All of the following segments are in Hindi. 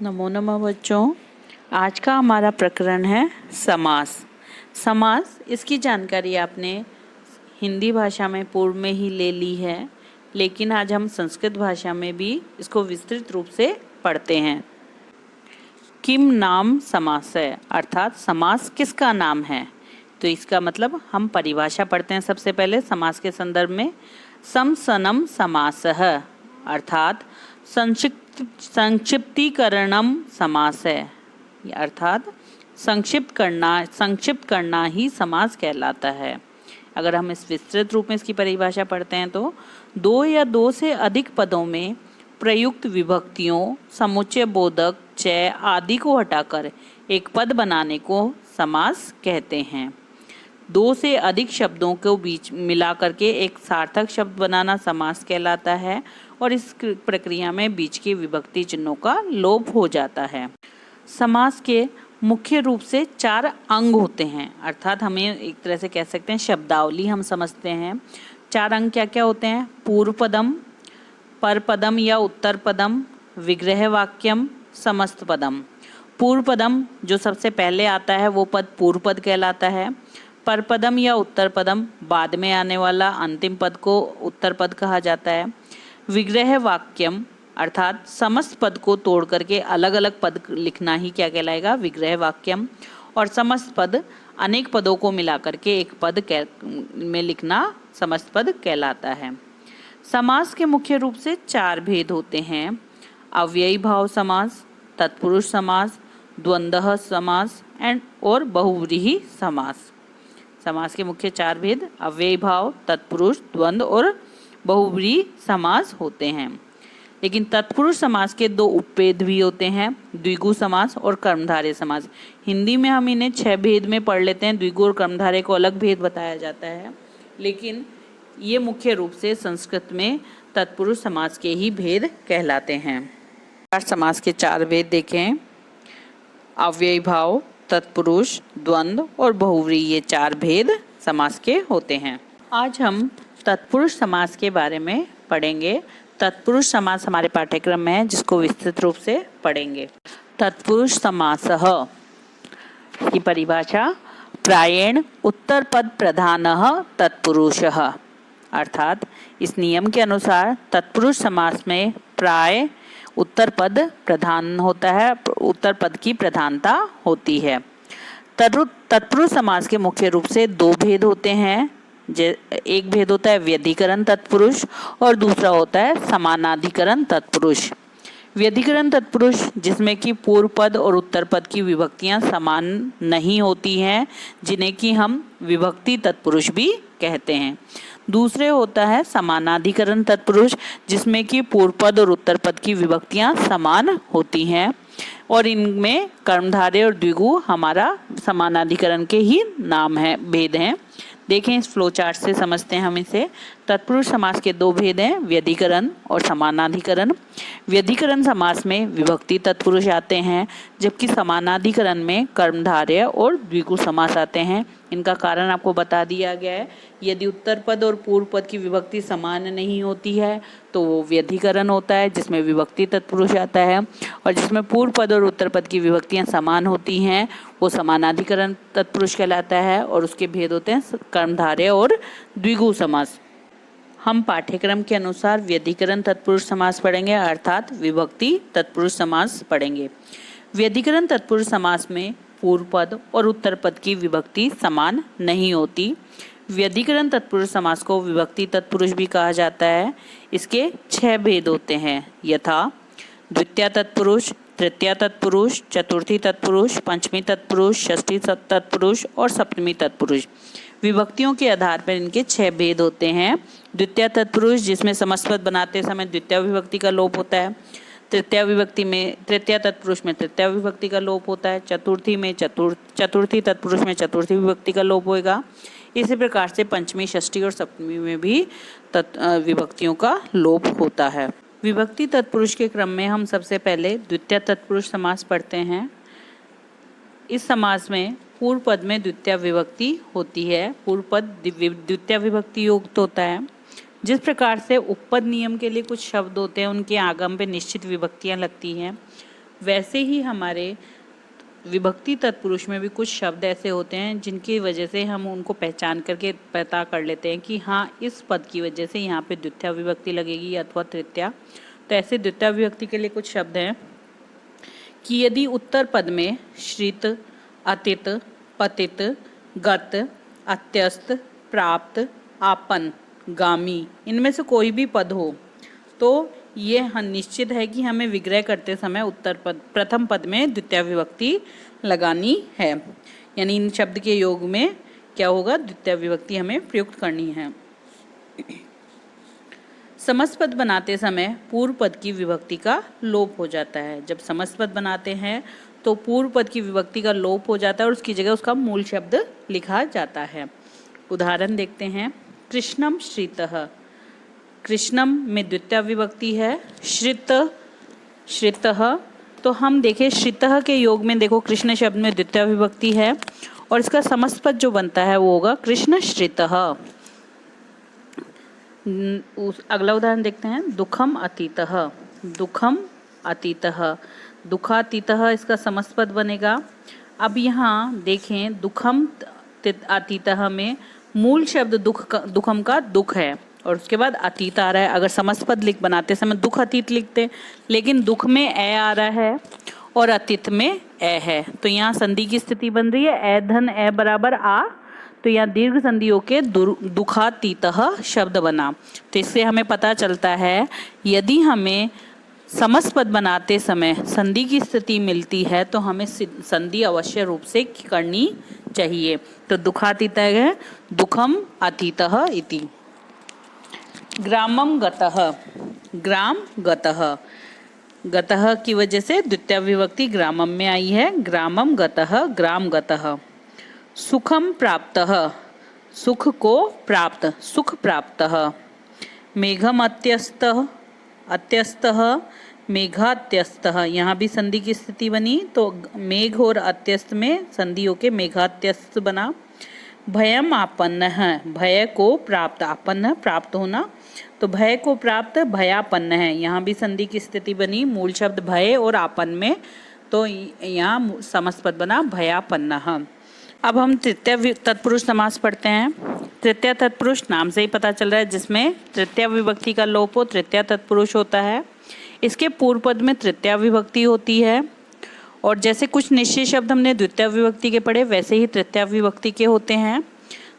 नमो नमः बच्चों। आज का हमारा प्रकरण है समास। समास, इसकी जानकारी आपने हिंदी भाषा में पूर्व में ही ले ली है, लेकिन आज हम संस्कृत भाषा में भी इसको विस्तृत रूप से पढ़ते हैं। किम नाम समास है, अर्थात समास किसका नाम है। तो इसका मतलब हम परिभाषा पढ़ते हैं सबसे पहले समास के संदर्भ में। समसनम समासः, अर्थात संक्षिप्तीकरणम समास है, अर्थात संक्षिप्त करना ही समास कहलाता है। अगर हम इस विस्तृत रूप में इसकी परिभाषा पढ़ते हैं तो दो या दो से अधिक पदों में प्रयुक्त विभक्तियों, समुच्चय बोधक, चय आदि को हटाकर एक पद बनाने को समास कहते हैं। दो से अधिक शब्दों को बीच मिला करके एक सार्थक शब्द बनाना समास कहलाता है और इस प्रक्रिया में बीच के विभक्ति चिन्हों का लोप हो जाता है। समास के मुख्य रूप से 4 अंग होते हैं, अर्थात हमें एक तरह से कह सकते हैं शब्दावली हम समझते हैं। 4 अंग क्या क्या होते हैं? पूर्व पदम, पर पदम या उत्तर पदम, विग्रह वाक्यम, समस्त पदम। पूर्व पदम जो सबसे पहले आता है वो पद पूर्व पद कहलाता है। पर पदम या उत्तर पदम बाद में आने वाला अंतिम पद को उत्तर पद कहा जाता है। विग्रह वाक्यम अर्थात समस्त पद को तोड़ करके अलग अलग पद लिखना ही क्या कहलाएगा? विग्रह वाक्यम। और समस्त पद अनेक पदों को मिला करके एक पद में लिखना समस्त पद कहलाता है। समास के मुख्य रूप से 4 भेद होते हैं: अव्ययी भाव समास, तत्पुरुष समास, द्वंद्व समास और बहुव्रीहि समास। समास के मुख्य 4 भेद अव्ययी भाव, तत्पुरुष, द्वंद्व और बहुव्रीहि समास होते हैं। लेकिन तत्पुरुष समास के 2 उपभेद भी होते हैं: द्विगु समास और कर्मधारय समास। हिंदी में हम इन्हें 6 भेद में पढ़ लेते हैं, द्विगु और कर्मधारय को अलग भेद बताया जाता है, लेकिन ये मुख्य रूप से संस्कृत में तत्पुरुष समास के ही भेद कहलाते हैं। समास के 4 भेद देखें: अव्ययी भाव, तत्पुरुष, द्वंद्व और बहुव्रीहि, ये 4 भेद समास के होते हैं। आज हम तत्पुरुष समास के बारे में पढ़ेंगे। तत्पुरुष समास हमारे पाठ्यक्रम में है, जिसको विस्तृत रूप से पढ़ेंगे। तत्पुरुष समासः की परिभाषा: प्रायेण उत्तर पद प्रधानः तत्पुरुषः, अर्थात इस नियम के अनुसार तत्पुरुष समास में प्राय उत्तर पद प्रधान होता है, उत्तर पद की प्रधानता होती है। तत्पुरुष समास के मुख्य रूप से 2 भेद होते हैं। एक भेद होता है व्यधिकरण तत्पुरुष और दूसरा होता है समानाधिकरण तत्पुरुष। व्यधिकरण तत्पुरुष जिसमें कि पूर्व पद और उत्तर पद की विभक्तियां समान नहीं होती हैं, जिन्हें कि हम विभक्ति तत्पुरुष भी कहते हैं। दूसरे होता है समानाधिकरण तत्पुरुष, जिसमें कि पूर्व पद और उत्तर पद की विभक्तियां समान होती हैं और इनमें कर्मधारय और द्विगु हमारा समानाधिकरण के ही नाम है, भेद हैं। देखें, इस फ्लो चार्ट से समझते हैं हम इसे। तत्पुरुष समास के 2 भेद हैं, व्यधिकरण और समानाधिकरण। व्यधिकरण समास में विभक्ति तत्पुरुष आते हैं, जबकि समानाधिकरण में कर्मधारय और द्विगु समास आते हैं। इनका कारण आपको बता दिया गया है। यदि उत्तर पद और पूर्व पद की विभक्ति समान नहीं होती है तो वो व्यधिकरण होता है, जिसमें विभक्ति तत्पुरुष आता है, और जिसमें पूर्व पद और उत्तर पद की विभक्तियां समान होती हैं वो समानाधिकरण तत्पुरुष कहलाता है, और उसके भेद होते हैं कर्मधारय और द्विगु समास। हम पाठ्यक्रम के अनुसार व्यधिकरण तत्पुरुष समास पढ़ेंगे, अर्थात विभक्ति तत्पुरुष समास पढ़ेंगे। व्यधिकरण तत्पुरुष समास में पूर्व पद और उत्तर पद की विभक्ति समान नहीं होती। व्यधिकरण तत्पुरुष समास को विभक्ति तत्पुरुष भी कहा जाता है। इसके 6 भेद होते हैं, यथा द्वितीय तत्पुरुष, तृतीय तत्पुरुष, चतुर्थी तत्पुरुष, पंचमी तत्पुरुष, षष्ठी तत्पुरुष और सप्तमी तत्पुरुष। विभक्तियों के आधार पर इनके 6 भेद होते हैं। द्वितीय तत्पुरुष जिसमें समस्त पद बनाते समय द्वितीय विभक्ति का लोप होता है। तृतीय तत्पुरुष में तृतीय विभक्ति का लोप होता है। चतुर्थी तत्पुरुष में चतुर्थी विभक्ति का लोप होगा। इसी प्रकार से पंचमी, षष्ठी और सप्तमी में भी विभक्तियों का लोप होता है। विभक्ति तत्पुरुष के क्रम में हम सबसे पहले द्वितीय तत्पुरुष समास पढ़ते हैं। इस समास में पूर्व पद में द्वितीय विभक्ति होती है। पूर्व पद द्वितीय विभक्ति युक्त होता है। जिस प्रकार से उपपद नियम के लिए कुछ शब्द होते हैं, उनके आगम पे निश्चित विभक्तियां लगती हैं, वैसे ही हमारे विभक्ति तत्पुरुष में भी कुछ शब्द ऐसे होते हैं जिनकी वजह से हम उनको पहचान करके पता कर लेते हैं कि हाँ, इस पद की वजह से यहाँ पे द्वितीया विभक्ति लगेगी अथवा तृतीया। तो ऐसे द्वितीया विभक्ति के लिए कुछ शब्द हैं कि यदि उत्तर पद में श्रित, अतित, पतित, गत, अत्यस्त, प्राप्त, आपन, गामी इनमें से कोई भी पद हो तो ये निश्चित है कि हमें विग्रह करते समय उत्तर पद प्रथम पद में द्वितीय विभक्ति लगानी है, यानी इन शब्द के योग में क्या होगा, द्वितीय विभक्ति हमें प्रयुक्त करनी है। समस्त पद बनाते समय पूर्व पद की विभक्ति का लोप हो जाता है। जब समस्त पद बनाते हैं तो पूर्व पद की विभक्ति का लोप हो जाता है और उसकी जगह उसका मूल शब्द लिखा जाता है। उदाहरण देखते हैं, कृष्णम श्रितः, कृष्णम में द्वितीय विभक्ति है, श्रित, श्रितः। तो हम देखें श्रितः के योग में देखो कृष्ण शब्द में द्वितीय विभक्ति है और इसका समस्त पद जो बनता है वो होगा कृष्ण श्रितः। अगला उदाहरण देखते हैं, दुखम अतीतः, दुखम अतीतः, दुखातीतः इसका समस्त पद बनेगा। अब यहाँ देखें दुखम अतीतः में मूल शब्द दुखम का दुख है और उसके बाद अतीत आ रहा है। अगर समस्त पद बनाते समय दुख अतीत लिखते, लेकिन दुख में ए आ रहा है और अतीत में ए है, तो यहाँ संधि की स्थिति बन रही है ए धन ए बराबर आ, तो यहाँ दीर्घ संधि होके दुखातीतः शब्द बना। तो इससे हमें पता चलता है यदि हमें समस्त पद बनाते समय संधि की स्थिति मिलती है तो हमें संधि अवश्य रूप से करनी चाहिए। तो दुखातीतः है दुखम अतीतः इति। ग्रामम गतः, ग्राम गतः, गतः की वजह से द्वितीय विभक्ति ग्रामम में आई है, ग्रामम गतः, ग्राम गतः। सुखम प्राप्तः, सुख को प्राप्त, सुख प्राप्तः। मेघम अत्यस्तः, अत्यस्तः, मेघात्यस्तः, यहाँ भी संधि की स्थिति बनी तो मेघ और अत्यस्त में संधि होके मेघात्यस्त बना। भयम आपन्न है, भय को प्राप्त, आपन्न प्राप्त होना, तो भय को प्राप्त भयापन्न है, यहाँ भी संधि की स्थिति बनी मूल शब्द भय और आपन्न में, तो यहाँ समस्त पद बना भयापन्न। अब हम तृतीय तत्पुरुष समास पढ़ते हैं। तृतीय तत्पुरुष नाम से ही पता चल रहा है जिसमें तृतीय विभक्ति का लोप हो तृतीय तत्पुरुष होता है। इसके पूर्व पद में तृतीय विभक्ति होती है और जैसे कुछ निश्चित शब्द हमने द्वितीय विभक्ति के पढ़े वैसे ही तृतीय विभक्ति के होते हैं।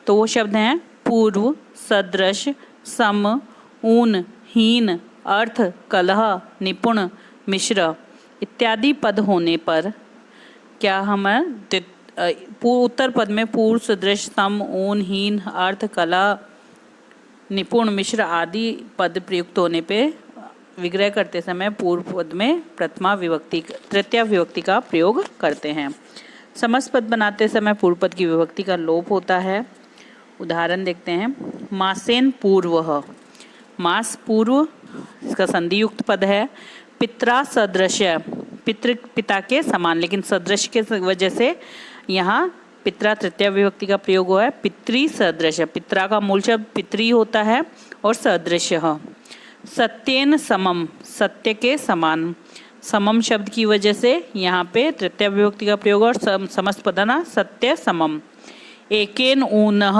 तो वो शब्द हैं पूर्व, सदृश, सम, ऊन, हीन, अर्थ, कलह, निपुण, मिश्र इत्यादि पद होने पर क्या हम उत्तर पद में पूर्व, सदृश, सम, ऊन, हीन, अर्थ, कला, निपुण, मिश्र आदि पद प्रयुक्त होने पे विग्रह करते समय पूर्व पद में प्रथमा विभक्ति तृतीय विभक्ति का प्रयोग करते हैं। समस्त पद बनाते समय पूर्व पद की विभक्ति का लोप होता है। उदाहरण देखते हैं, मासेन पूर्वः, मास पूर्व इसका संधि युक्त पद है। पित्रा सदृश, पितृ पिता के समान, लेकिन सदृश के वजह से यहाँ पित्रा तृतीय विभक्ति का प्रयोग हुआ है। पितृ सदृश, पित्रा का मूल शब्द पितृ होता है और सदृश। सत्येन समम, सत्य के समान, समम शब्द की वजह से यहाँ पे तृतीय विभक्ति का प्रयोग और समस्त पदना सत्य समम। एकेन ऊनः,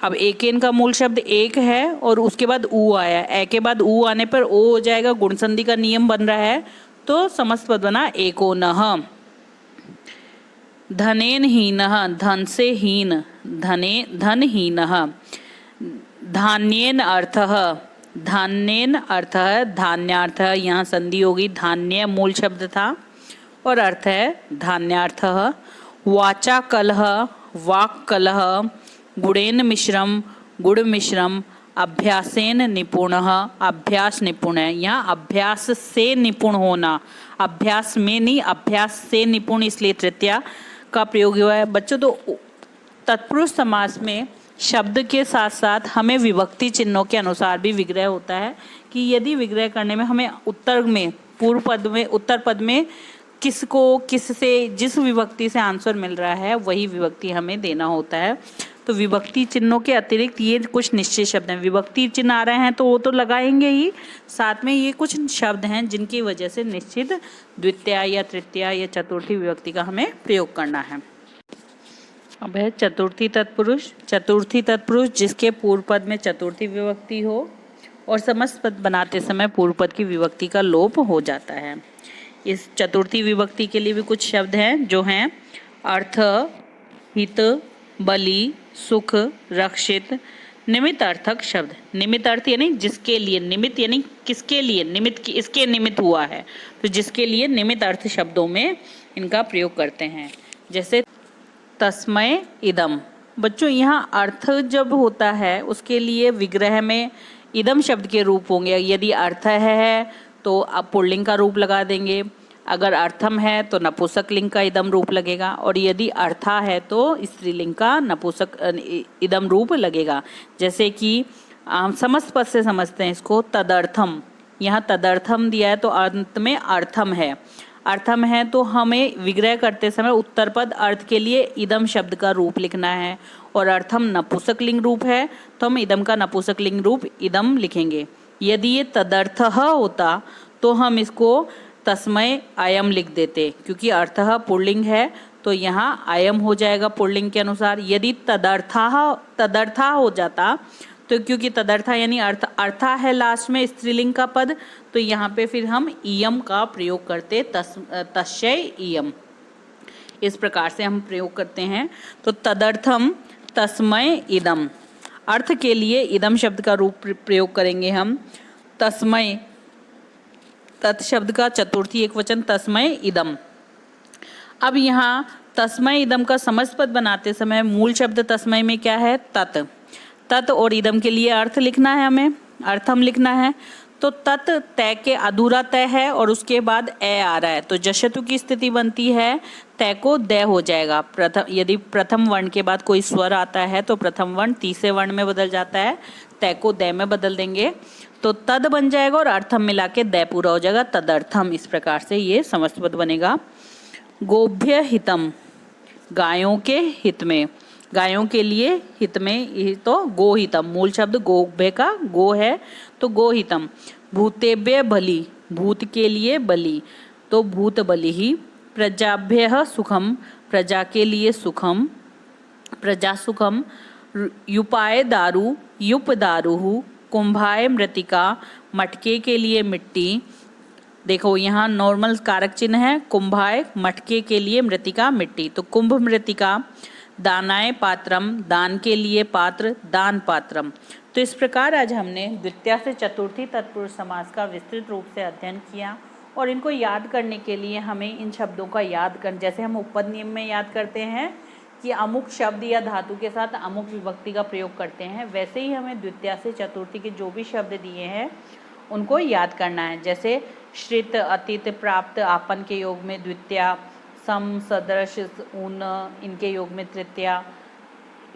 अब एकेन का मूल शब्द एक है और उसके बाद ऊ आया, ए के बाद ऊ आने पर ओ हो जाएगा, गुण संधि का नियम बन रहा है, तो समस्त पद बना एकोनः। धनेन हीनः, धन से हीन, धने धनहीनः। धान्येन अर्थः, धान्येन अर्थ है धान्यार्थ, यहाँ संधि होगी, धान्य मूल शब्द था और अर्थ है धान्यार्थ। वाचा कलह, वाक कलह, गुणेन मिश्रम, गुड़ मिश्रम, अभ्यासेन निपुणः, अभ्यास निपुण है, यहाँ अभ्यास से निपुण होना, अभ्यास में नहीं अभ्यास से निपुण, इसलिए तृतीया का प्रयोग हुआ है। बच्चों तो तत्पुरुष समास में शब्द के साथ साथ हमें विभक्ति चिन्हों के अनुसार भी विग्रह होता है कि यदि विग्रह करने में हमें उत्तर में पूर्व पद में उत्तर पद में किसको किस से जिस विभक्ति से आंसर मिल रहा है वही विभक्ति हमें देना होता है। तो विभक्ति चिन्हों के अतिरिक्त ये कुछ निश्चित शब्द हैं। विभक्ति चिन्ह आ रहे हैं तो वो तो लगाएंगे ही, साथ में ये कुछ शब्द हैं जिनकी वजह से निश्चित द्वितीया या तृतीया या चतुर्थी विभक्ति का हमें प्रयोग करना है। अब है चतुर्थी तत्पुरुष। चतुर्थी तत्पुरुष जिसके पूर्व पद में चतुर्थी विभक्ति हो और समस्त पद बनाते समय पूर्व पद की विभक्ति का लोप हो जाता है। इस चतुर्थी विभक्ति के लिए भी कुछ शब्द हैं जो हैं अर्थ, हित, बलि, सुख, रक्षित। निमित्त अर्थक शब्द। निमित्त अर्थ यानी जिसके लिए, निमित्त यानी किसके लिए, निमित्त इसके निमित्त हुआ है, तो जिसके लिए निमित्त अर्थ शब्दों में इनका प्रयोग करते हैं। जैसे तस्मै इदम। बच्चों यहाँ अर्थ जब होता है उसके लिए विग्रह में इदम शब्द के रूप होंगे। यदि अर्थ है तो आप पुल्लिंग का रूप लगा देंगे, अगर अर्थम है तो नपुंसक लिंग का इदम रूप लगेगा, और यदि अर्था है तो स्त्रीलिंग का नपुंसक इदम रूप लगेगा। जैसे कि समस्त पद से समझते हैं इसको। तदर्थम, यहाँ तदर्थम दिया है तो अंत में अर्थम है। अर्थम है तो हमें विग्रह करते समय उत्तर पद अर्थ के लिए इदम शब्द का रूप लिखना है, और अर्थम नपुंसक लिंग रूप है तो हम इदम का नपुंसक लिंग रूप इदम लिखेंगे। यदि ये तदर्थः होता तो हम इसको तस्मै अयम लिख देते, क्योंकि अर्थः पुल्लिंग है तो यहाँ अयम हो जाएगा पुल्लिंग के अनुसार। यदि तदर्था हो जाता तो क्योंकि तदर्था यानी अर्था है लास्ट में स्त्रीलिंग का पद, तो यहाँ पे फिर हम इयम का प्रयोग करते, तस्यै इयम। इस प्रकार से हम प्रयोग करते हैं। तो तदर्थम तस्मै इदम, अर्थ के लिए इदम शब्द का रूप प्रयोग करेंगे हम। तस्मै, तत् शब्द का चतुर्थी एक वचन तस्मै इदम। अब यहाँ तस्मै इदम का समस्त पद बनाते समय मूल शब्द तस्मै में क्या है? तत्। तत् और इदम के लिए अर्थ लिखना है, हमें अर्थम लिखना है। तो तत् तय के अधूरा तय है और उसके बाद ए आ रहा है, तो जशतु की स्थिति बनती है, तय को दय हो जाएगा। यदि प्रथम वर्ण के बाद कोई स्वर आता है तो प्रथम वर्ण तीसरे वर्ण में बदल जाता है, तय को दय में बदल देंगे तो तद बन जाएगा और अर्थम मिला के दय पूरा हो जाएगा, तदर्थम। इस प्रकार से ये समस्त पद बनेगा। गोभ्य हितम, गायों के हित में, गायों के लिए हित में, तो गोहितम। मूल शब्द गोभ्य का गो है तो गोहितम। भूतेभ्य बलि, भूत के लिए बलि, तो भूत बलि ही। प्रजाभ्य सुखम, प्रजा के लिए सुखम, प्रजा सुखम। युपाय दारु, युप दारुहु। कुंभाय मृतिका, मटके के लिए मिट्टी। देखो यहाँ नॉर्मल कारक चिन्ह है, कुंभाय मटके के लिए, मृतिका मिट्टी, तो कुंभ मृतिका। दानाय पात्रम, दान के लिए पात्र, दान पात्रम। तो इस प्रकार आज हमने द्वितीया से चतुर्थी तत्पुरुष समास का विस्तृत रूप से अध्ययन किया, और इनको याद करने के लिए हमें इन शब्दों का याद कर, जैसे हम उपपद नियम में याद करते हैं कि अमुक शब्द या धातु के साथ अमुक विभक्ति का प्रयोग करते हैं, वैसे ही हमें द्वितीया से चतुर्थी के जो भी शब्द दिए हैं उनको याद करना है। जैसे श्रित, अतीत, प्राप्त, आपन के योग में द्वितीया, सम, सदृश, ऊन, इनके योग में तृतीया।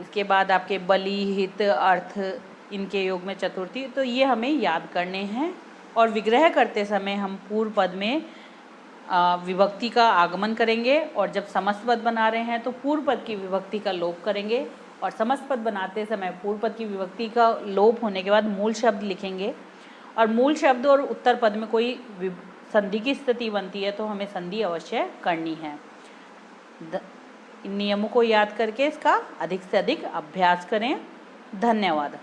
इसके बाद आपके बलि, हित, अर्थ, इनके योग में चतुर्थी। तो ये हमें याद करने हैं, और विग्रह करते समय हम पूर्व पद में विभक्ति का आगमन करेंगे, और जब समस्त पद बना रहे हैं तो पूर्व पद की विभक्ति का लोप करेंगे, और समस्त पद बनाते समय पूर्व पद की विभक्ति का लोप होने के बाद मूल शब्द लिखेंगे, और मूल शब्द और उत्तर पद में कोई संधि की स्थिति बनती है तो हमें संधि अवश्य करनी है। इन नियमों को याद करके इसका अधिक से अधिक अभ्यास करें। धन्यवाद।